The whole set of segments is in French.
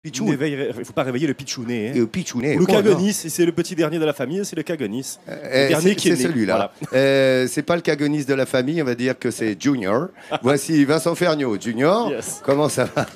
Il ne faut pas réveiller le pitchounet. Le pitchounet. Le cagonis, c'est le petit dernier de la famille, c'est le cagonis. Le dernier qui est né. C'est celui-là. Voilà. C'est pas le cagonis de la famille, on va dire que c'est Junior. Voici Vincent Ferniaud. Junior, comment ça va?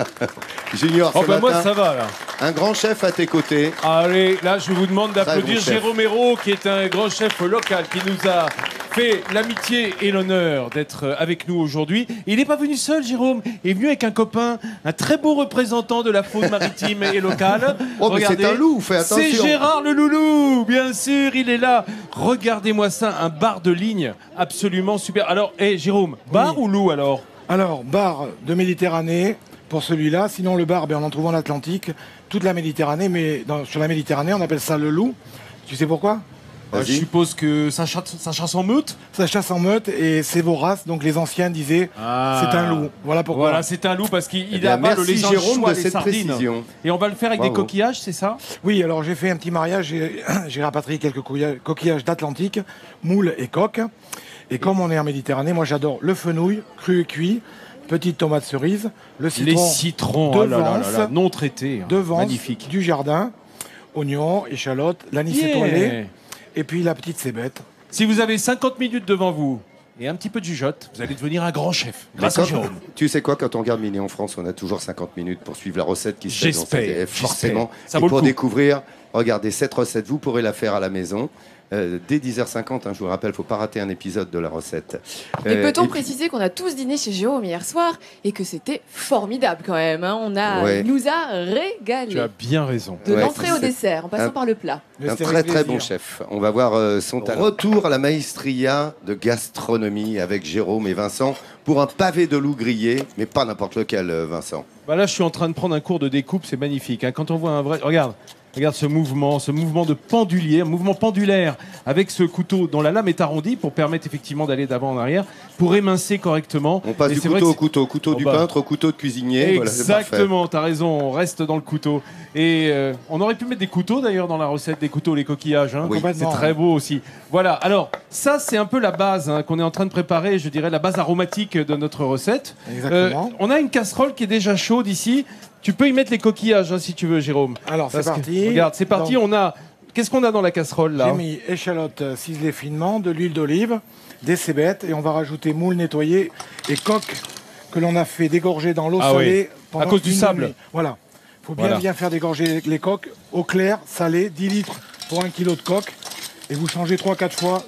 Junior, ce matin, moi ça va là. Un grand chef à tes côtés. Allez, là je vous demande d'applaudir Jérôme Hérault, qui est un grand chef local, qui nous a fait l'amitié et l'honneur d'être avec nous aujourd'hui. Il n'est pas venu seul, Jérôme. Il est venu avec un copain, un très beau représentant de la faune maritime et locale. Oh, mais c'est un loup, fais attention. C'est Gérard le loulou, bien sûr, il est là. Regardez-moi ça, un bar de ligne absolument super. Alors, Jérôme, bar ou loup alors? Alors, bar de Méditerranée pour celui-là. Sinon, le bar, on en trouve en Atlantique, toute la Méditerranée, mais sur la Méditerranée, on appelle ça le loup. Tu sais pourquoi? Je suppose que ça chasse en meute. Ça chasse en meute et c'est vorace, donc les anciens disaient c'est un loup. Voilà pourquoi. Voilà, c'est un loup parce qu'il avale les anchois, les sardines. Précision. Et on va le faire avec des coquillages, c'est ça? Oui, alors j'ai fait un petit mariage, j'ai rapatrié quelques coquillages d'Atlantique, moules et coques. Et comme on est en Méditerranée, moi j'adore le fenouil, cru et cuit, petite tomate cerise, le citron, les citrons de Vence, non traités, de Vence, magnifique, du jardin, oignons, échalotes, l'anis étoilé. Et puis la petite cébette. Si vous avez 50 minutes devant vous et un petit peu de jugeote, vous allez devenir un grand chef. Grâce à Jérôme. Tu sais quoi, quand on regarde Mini en France, on a toujours 50 minutes pour suivre la recette qui se fait dans cette forcément. Et pour découvrir, regardez, cette recette, vous pourrez la faire à la maison. Dès 10h50, je vous rappelle, il ne faut pas rater un épisode de la recette. Et peut-on préciser qu'on a tous dîné chez Jérôme hier soir et que c'était formidable quand même, hein. Il nous a régalé. Tu as bien raison. De l'entrée au dessert, en passant par le plat. Un très très bon chef. On va voir son talent. Retour à la maestria de gastronomie avec Jérôme et Vincent pour un pavé de loup grillé, mais pas n'importe lequel, Vincent. Là, je suis en train de prendre un cours de découpe, c'est magnifique. Hein. Quand on voit un vrai... Regarde ce mouvement de pendulier, un mouvement pendulaire avec ce couteau dont la lame est arrondie pour permettre effectivement d'aller d'avant en arrière, pour émincer correctement. On passe du couteau au couteau, couteau du peintre au couteau de cuisinier. Exactement, voilà, t'as raison, on reste dans le couteau. Et on aurait pu mettre des couteaux d'ailleurs dans la recette, des couteaux, les coquillages. Hein. Oui. C'est très beau aussi. Voilà, alors ça c'est un peu la base qu'on est en train de préparer, je dirais la base aromatique de notre recette. Exactement. On a une casserole qui est déjà chaude ici. Tu peux y mettre les coquillages si tu veux, Jérôme. Alors c'est parti. Regarde, c'est parti. Donc, qu'est-ce qu'on a dans la casserole là? J'ai mis échalotes ciselées finement, de l'huile d'olive, des cébettes et on va rajouter moules nettoyés et coques que l'on a fait dégorger dans l'eau salée pendant à cause du sable. Nuit. Voilà. Il faut bien faire dégorger les coques. Eau claire, salée, 10 litres pour 1 kg de coques. Et vous changez 3-4 fois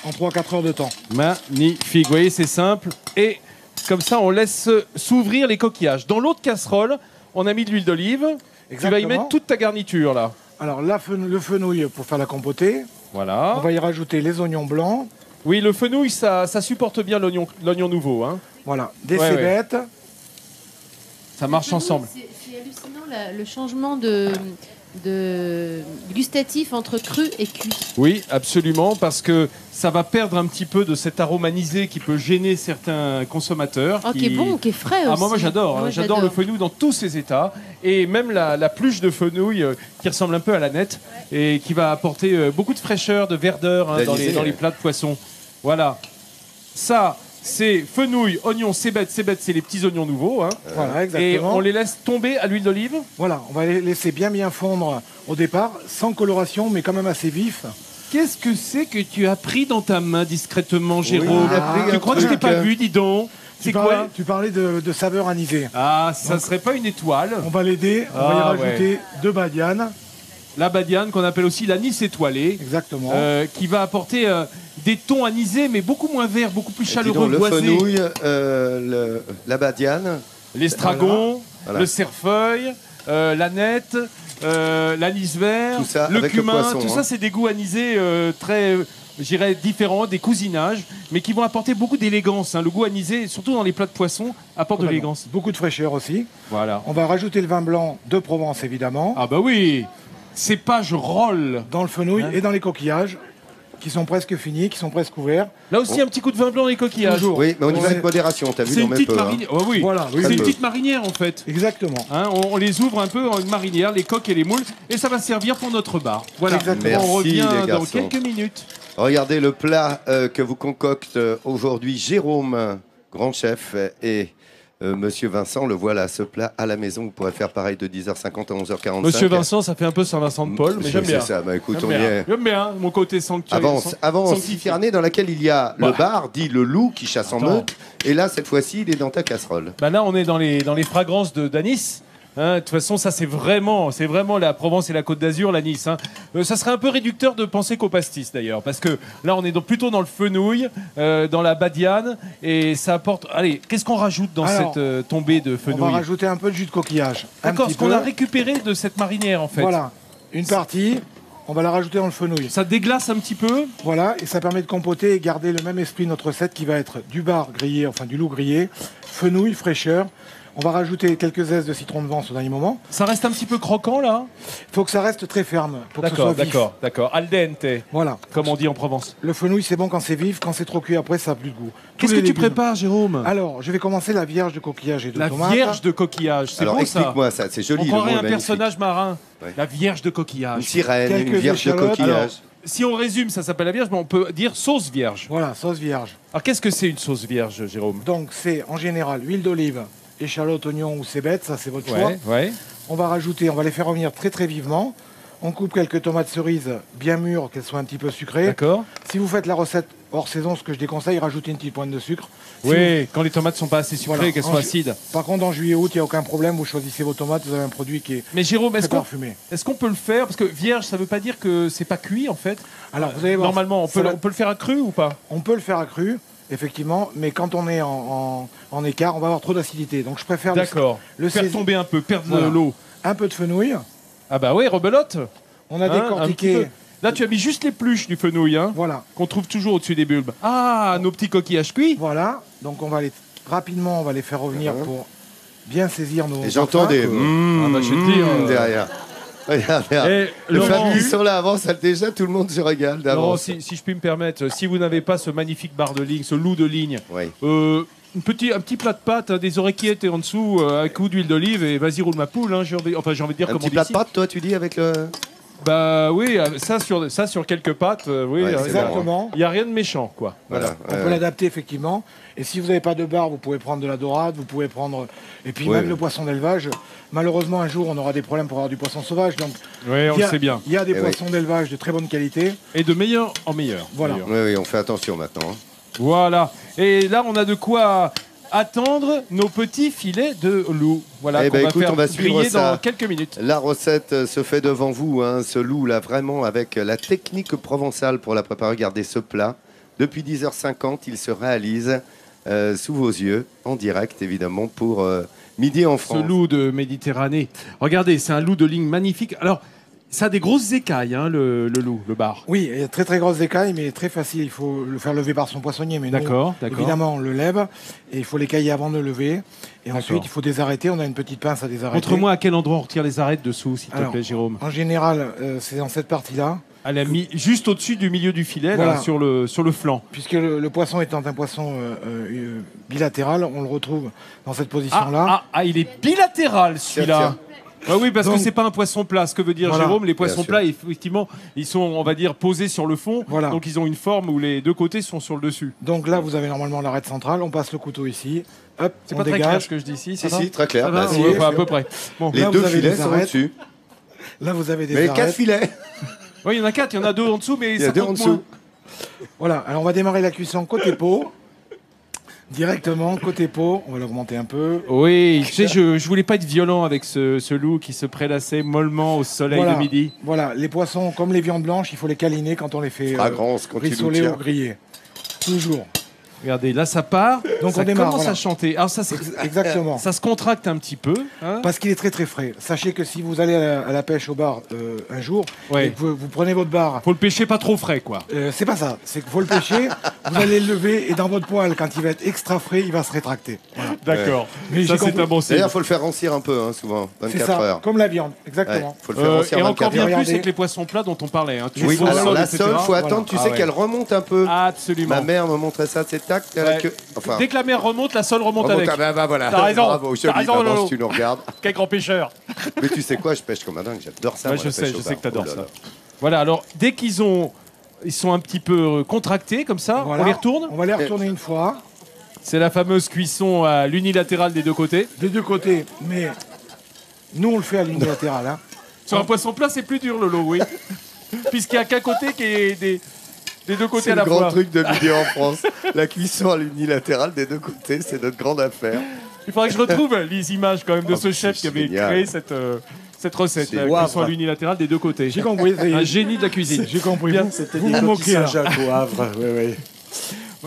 en 3-4 heures de temps. Magnifique. Vous voyez, c'est simple. Et comme ça, on laisse s'ouvrir les coquillages. Dans l'autre casserole, on a mis de l'huile d'olive. Tu vas y mettre toute ta garniture là. Alors le fenouil pour faire la compotée. Voilà. On va y rajouter les oignons blancs. Oui, le fenouil, ça supporte bien l'oignon nouveau. Hein. Voilà. Des cébettes. Ça marche ensemble. C'est hallucinant le changement de gustatif entre cru et cuit. Oui, absolument, parce que ça va perdre un petit peu de cet aromanisé qui peut gêner certains consommateurs. Qui est bon, qui est frais aussi. Moi j'adore, j'adore le fenouil dans tous ses états, et même la pluche de fenouil qui ressemble un peu à la nette et qui va apporter beaucoup de fraîcheur, de verdeur dans les plats de poisson. Voilà, ça c'est fenouil, oignons, cébettes, c'est les petits oignons nouveaux. Hein. Voilà, exactement. Et on les laisse tomber à l'huile d'olive. Voilà, on va les laisser bien fondre au départ, sans coloration, mais quand même assez vif. Qu'est-ce que c'est que tu as pris dans ta main discrètement, Jérôme? Tu crois que je t'ai pas vu, dis donc? Tu parlais de saveur anisée. Ah, ça serait pas une étoile? On va l'aider, on va y rajouter 2 badianes. La badiane, qu'on appelle aussi l'anis étoilé. Exactement. Qui va apporter des tons anisés, mais beaucoup moins verts, beaucoup plus chaleureux, le boisés. fenouil, la badiane. L'estragon, le cerfeuil, la nette, l'anis vert, le cumin. Tout ça, c'est des goûts anisés très... je dirais différents, des cousinages, mais qui vont apporter beaucoup d'élégance. Le goût anisé, surtout dans les plats de poisson, apporte de l'élégance. Beaucoup de fraîcheur aussi. Voilà. On va rajouter le vin blanc de Provence, évidemment. Ah bah oui, cépage roll. Dans le fenouil et dans les coquillages, qui sont presque finis, qui sont presque ouverts. Là aussi, un petit coup de vin blanc dans les coquillages. Toujours. Oui, mais on y va avec modération, t'as vu, c'est une petite marinière. Oh, oui. Voilà, c'est une petite marinière, en fait. Exactement. On les ouvre un peu en une marinière, les coques et les moules, et ça va servir pour notre bar. Voilà. Merci, on revient les dans garçons. quelques minutes. Regardez le plat que vous concocte aujourd'hui Jérôme, grand chef, et Monsieur Vincent, le voilà, ce plat à la maison. Vous pourrez faire pareil de 10h50 à 11h45. Monsieur Vincent, ça fait un peu Saint-Vincent de Paul, mais j'aime bien. C'est ça, bah, écoute, J'aime bien, mon côté sanctuaire. Avant Sifiarné, dans laquelle il y a le bar, dit le loup qui chasse en meute. Et là, cette fois-ci, il est dans ta casserole. Bah là, on est dans les fragrances d'Anis. De toute façon, ça c'est vraiment la Provence et la Côte d'Azur, l'anis. Ça serait un peu réducteur de penser qu'au pastis d'ailleurs, parce que là on est plutôt dans le fenouil, dans la badiane, et ça apporte. Allez, qu'est-ce qu'on rajoute dans cette tombée de fenouil? On va rajouter un peu de jus de coquillage. D'accord, ce qu'on a récupéré de cette marinière en fait. Voilà, une partie. On va la rajouter dans le fenouil. Ça déglace un petit peu. Voilà, et ça permet de compoter et garder le même esprit de notre recette qui va être du bar grillé, enfin du loup grillé, fenouil, fraîcheur. On va rajouter quelques zestes de citron de Vence au dernier moment. Ça reste un petit peu croquant là. Il faut que ça reste très ferme. D'accord. Al dente. Voilà. Comme on dit en Provence. Le fenouil, c'est bon quand c'est vif. Quand c'est trop cuit, après, ça n'a plus de goût. Qu'est-ce que tu prépares, Jérôme? Alors, je vais commencer la vierge de coquillage et de tomate. La vierge de coquillage, c'est bon ça. Explique-moi ça, c'est joli. On croirait un personnage marin. Ouais. La vierge de coquillage. Une sirène, une vierge de coquillage. Alors, si on résume, ça s'appelle la vierge, mais on peut dire sauce vierge. Voilà, sauce vierge. Alors, qu'est-ce que c'est une sauce vierge, Jérôme? Donc, c'est en général huile d'olive, échalote, oignon ou cébette, ça c'est votre choix. Ouais. On va les faire revenir très très vivement. On coupe quelques tomates cerises bien mûres, qu'elles soient un petit peu sucrées. D'accord. Si vous faites la recette hors saison, ce que je déconseille, rajoutez une petite pointe de sucre. Quand les tomates sont pas assez sucrées, qu'elles sont acides. Par contre, en juillet-août, il n'y a aucun problème, vous choisissez vos tomates, vous avez un produit qui est Mais Jérôme, parfumé. Est-ce qu'on peut le faire? Parce que vierge, ça ne veut pas dire que c'est pas cuit en fait. Alors, vous allez voir, normalement, on peut le faire à cru ou pas? On peut le faire à cru. Effectivement, mais quand on est en écart, on va avoir trop d'acidité. Donc je préfère le faire tomber un peu, perdre l'eau. Un peu de fenouil. Ah bah oui, rebelote. On a décortiqué. Là, tu as mis juste l'épluche du fenouil, voilà, qu'on trouve toujours au-dessus des bulbes. Ah, nos petits coquillages cuits. Voilà. Donc on va rapidement, on va les faire revenir pour bien saisir nos. Et j'entends des derrière. Regarde. Les femmes qui sont là avant, ça déjà, tout le monde se régale d'avance. Si je puis me permettre, si vous n'avez pas ce magnifique bar de ligne, ce loup de ligne, un petit plat de pâtes, des oreillettes et en dessous, un coup d'huile d'olive et vas-y roule ma poule. J'ai envie de dire un petit plat de pâtes, toi, tu dis avec le. Bah oui, ça sur quelques pâtes, oui. Exactement. Il n'y a rien de méchant, quoi. Voilà. On peut l'adapter effectivement. Et si vous n'avez pas de bar, vous pouvez prendre de la dorade, vous pouvez prendre. Et puis même le poisson d'élevage. Malheureusement, un jour, on aura des problèmes pour avoir du poisson sauvage. Donc, oui, on le sait bien. Il y a des poissons d'élevage de très bonne qualité. Et de meilleur en meilleur. Voilà. Oui, on fait attention maintenant. Voilà. Et là, on a de quoi attendre nos petits filets de loup. Voilà, on va griller dans quelques minutes. La recette se fait devant vous, ce loup là, vraiment avec la technique provençale pour la préparer. Regardez ce plat. Depuis 10h50, il se réalise sous vos yeux, en direct évidemment, pour midi en France. Ce loup de Méditerranée. Regardez, c'est un loup de ligne magnifique. Alors, ça a des grosses écailles, le loup, le bar. Oui, il y a très très grosses écailles, mais très facile. Il faut le faire lever par son poissonnier. Mais d'accord. Évidemment, on le lève et il faut l'écailler avant de le lever. Et ensuite, il faut désarrêter. On a une petite pince à désarrêter. Montre-moi à quel endroit on retire les arêtes dessous, s'il te plaît, Jérôme. En général, c'est dans cette partie-là. Elle a mis juste au-dessus du milieu du filet, là, sur le flanc. Puisque le poisson étant un poisson bilatéral, on le retrouve dans cette position-là. Il est bilatéral, celui-là. Ah oui, parce que c'est pas un poisson plat. Ce que veut dire Jérôme, les poissons plats, effectivement, ils sont, on va dire, posés sur le fond. Voilà. Donc ils ont une forme où les deux côtés sont sur le dessus. Donc là, vous avez normalement l'arête centrale. On passe le couteau ici. Hop, c'est pas très clair ce que je dis ici. Si, très clair. À peu près. Bon. Les deux filets sont au-dessus. Là, vous avez des arêtes. Mais 4 filets. Oui, il y en a 4. Il y en a 2 en dessous, mais ça compte moins. Voilà. Alors on va démarrer la cuisson côté peau. Directement, côté peau, on va l'augmenter un peu. Oui, tu sais, je voulais pas être violent avec ce loup qui se prélassait mollement au soleil de midi. Voilà, les poissons, comme les viandes blanches, il faut les câliner quand on les fait rissoler ou griller. Toujours. Regardez, là ça part, donc ça commence à chanter. Alors ça, exactement. Ça se contracte un petit peu. Parce qu'il est très très frais. Sachez que si vous allez à la pêche au bar un jour, et que vous prenez votre bar... Faut le pêcher pas trop frais, quoi. C'est pas ça. C'est qu'il faut le pêcher, vous allez le lever, et dans votre poêle, quand il va être extra frais, il va se rétracter. Voilà. D'accord. Mais ça, c'est un bon signe. D'ailleurs, il faut le faire rancir un peu, souvent, 24 heures. Comme la viande, exactement. Faut le faire rancir et encore bien plus avec les poissons plats dont on parlait. Oui, alors la sole, il faut attendre, tu sais qu'elle remonte un peu. Absolument. Ma mère me montrait ça, c'est tac, enfin, dès que la mer remonte, la sole remonte avec. Voilà. T'as raison. Bravo, t'as raison, Lolo. Tu nous regardes. Quel grand pêcheur. Mais tu sais quoi, je pêche comme un dingue, j'adore ça. Ouais, je sais que t'adores ça. Voilà, alors dès qu'ils sont un petit peu contractés comme ça, on les retourne. On va les retourner une fois. C'est la fameuse cuisson à l'unilatéral des deux côtés. Des deux côtés, mais nous on le fait à l'unilatéral. Hein. Sur un poisson plat, c'est plus dur, Lolo, oui. Puisqu'il n'y a qu'un côté qui est des deux côtés à la fois. C'est le grand truc de midi en France. La cuisson à l'unilatéral des deux côtés, c'est notre grande affaire. Il faudrait que je retrouve les images quand même de ce chef qui avait créé cette recette. La cuisson à l'unilatéral des deux côtés. J'ai compris. Un génie de la cuisine. J'ai compris. C'était des coquilles Saint-Jacques au Havre. Oui.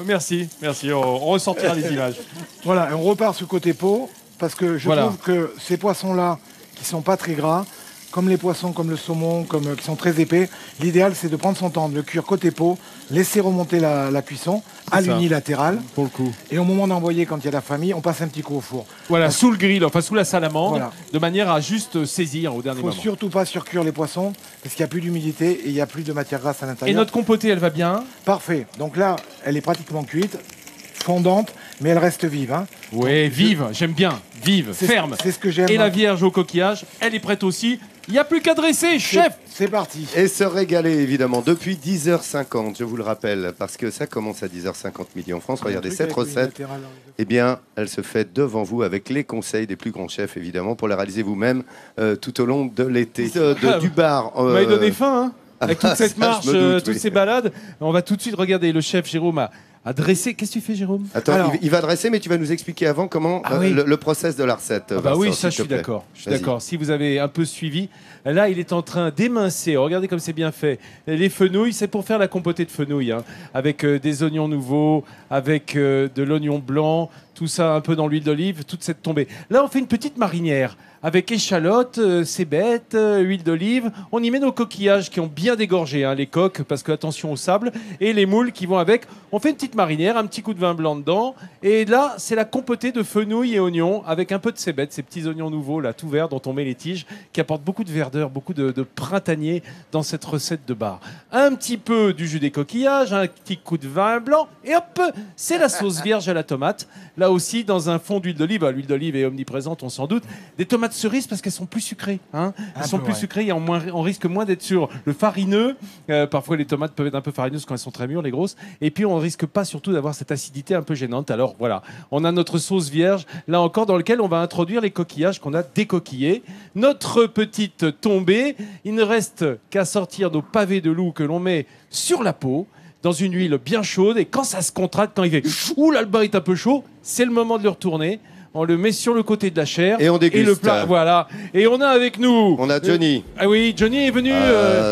Merci. On ressortira les images. Voilà, on repart sur côté peau, parce que je trouve que ces poissons-là, qui sont pas très gras, comme les poissons, comme le saumon, qui sont très épais, l'idéal c'est de prendre son temps, de le cuire côté peau, laisser remonter la cuisson à l'unilatéral. Pour le coup. Et au moment d'envoyer, quand il y a la famille, on passe un petit coup au four. Voilà, sous le grill, enfin sous la salamandre, de manière à juste saisir au dernier moment. Il ne faut surtout pas surcuire les poissons, parce qu'il n'y a plus d'humidité et il n'y a plus de matière grasse à l'intérieur. Et notre compotée, elle va bien? Parfait. Donc là, elle est pratiquement cuite, fondante, mais elle reste vive. Hein. Oui, vive, j'aime bien. Vive, ferme. C'est ce que j'aime. Et la vierge au coquillage, elle est prête aussi. Il n'y a plus qu'à dresser, chef. C'est parti. Et se régaler, évidemment, depuis 10h50, je vous le rappelle, parce que ça commence à 10h50 midi en France. Regardez, cette recette, eh bien, elle se fait devant vous avec les conseils des plus grands chefs, évidemment, pour la réaliser vous-même tout au long de l'été. Du bar. Vous m'avez donné faim, hein. Avec toute cette marche, toutes ces balades. On va tout de suite regarder le chef Jérôme à dresser. Qu'est-ce que tu fais, Jérôme? Attends, alors, il va dresser, mais tu vas nous expliquer avant comment le process de la recette. Bah oui, ça, je suis d'accord. Je suis d'accord. Si vous avez un peu suivi, là, il est en train d'émincer. Regardez comme c'est bien fait. Les fenouilles, c'est pour faire la compotée de fenouilles, hein, avec des oignons nouveaux, avec de l'oignon blanc, tout ça un peu dans l'huile d'olive, toute cette tombée. Là, on fait une petite marinière avec échalotes, cébettes, huile d'olive. On y met nos coquillages qui ont bien dégorgé, hein, les coques, parce que attention au sable, et les moules qui vont avec. On fait une petite marinière, un petit coup de vin blanc dedans. Et là, c'est la compotée de fenouil et oignons avec un peu de cébettes, ces petits oignons nouveaux, là, tout verts, dont on met les tiges, qui apportent beaucoup de verdeur, beaucoup de printanier dans cette recette de bar. Un petit peu du jus des coquillages, un petit coup de vin blanc, et hop, c'est la sauce vierge à la tomate. Là aussi, dans un fond d'huile d'olive. L'huile d'olive est omniprésente, on s'en doute. Des tomates cerises parce qu'elles sont plus sucrées. Hein. Elles sont plus sucrées et on risque moins d'être sur le farineux. Parfois, les tomates peuvent être un peu farineuses quand elles sont très mûres, les grosses. Et puis, on ne risque pas surtout d'avoir cette acidité un peu gênante. Alors, voilà. On a notre sauce vierge, là encore, dans laquelle on va introduire les coquillages qu'on a décoquillés. Notre petite tombée. Il ne reste qu'à sortir nos pavés de loup que l'on met sur la peau, dans une huile bien chaude. Et quand ça se contracte, quand il fait « Ouh là, le beurre est un peu chaud », c'est le moment de le retourner. On le met sur le côté de la chair. Et on déguste. Et le plat, voilà. Et on a avec nous... On a Johnny. Ah oui, Johnny est venu...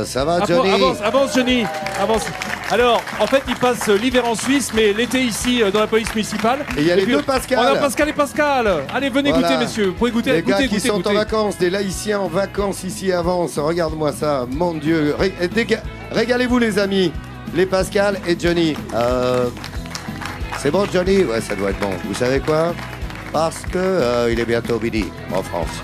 ça va, Johnny? Avance, Johnny. Avance. Alors, en fait, il passe l'hiver en Suisse, mais l'été ici, dans la police municipale. Et il y a les deux Pascal. On a Pascal et Pascal. Allez, venez goûter, messieurs. Vous pouvez goûter. Les gars qui sont en vacances, des Laïciens en vacances ici avance. Regarde-moi ça, mon Dieu. Régalez-vous, les amis. Les Pascal et Johnny. C'est bon, Johnny? Ouais, ça doit être bon. Vous savez quoi? Parce que il est bientôt midi en France.